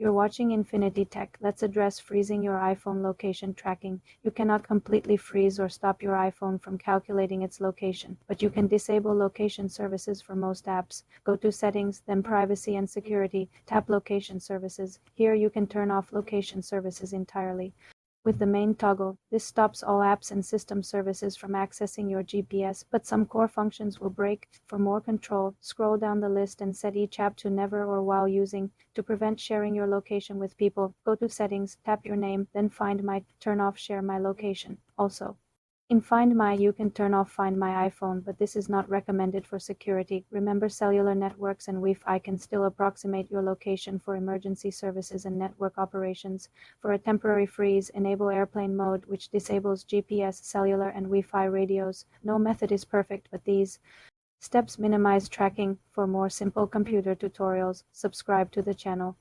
You're watching Infinity Tech. Let's address freezing your iPhone location tracking. You cannot completely freeze or stop your iPhone from calculating its location, but you can disable location services for most apps. Go to Settings, then Privacy and Security. Tap Location Services. Here you can turn off location services entirely. With the main toggle, this stops all apps and system services from accessing your GPS, but some core functions will break. For more control, scroll down the list and set each app to never or while using. To prevent sharing your location with people, go to Settings, tap your name, then Find My, turn off Share My Location. Also, in Find My, you can turn off Find My iPhone, but this is not recommended for security. Remember, cellular networks and Wi-Fi can still approximate your location for emergency services and network operations. For a temporary freeze, enable airplane mode, which disables GPS, cellular, and Wi-Fi radios. No method is perfect, but these steps minimize tracking. For more simple computer tutorials, subscribe to the channel.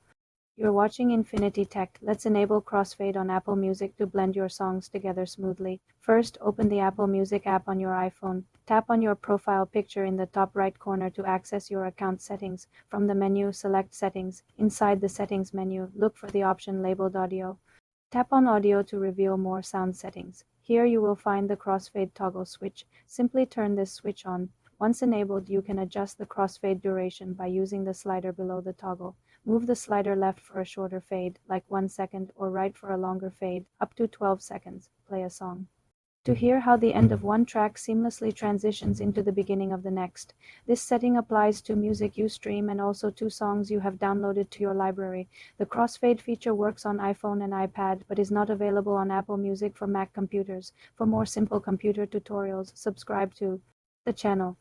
You're watching Infinity Tech. Let's enable crossfade on Apple Music to blend your songs together smoothly. First, open the Apple Music app on your iPhone. Tap on your profile picture in the top right corner to access your account settings. From the menu, select Settings. Inside the Settings menu, look for the option labeled Audio. Tap on Audio to reveal more sound settings. Here you will find the crossfade toggle switch. Simply turn this switch on. Once enabled, you can adjust the crossfade duration by using the slider below the toggle. Move the slider left for a shorter fade, like 1 second, or right for a longer fade, up to 12 seconds. Play a song. To hear how the end of one track seamlessly transitions into the beginning of the next. This setting applies to music you stream and also to songs you have downloaded to your library. The crossfade feature works on iPhone and iPad, but is not available on Apple Music for Mac computers. For more simple computer tutorials, subscribe to the channel.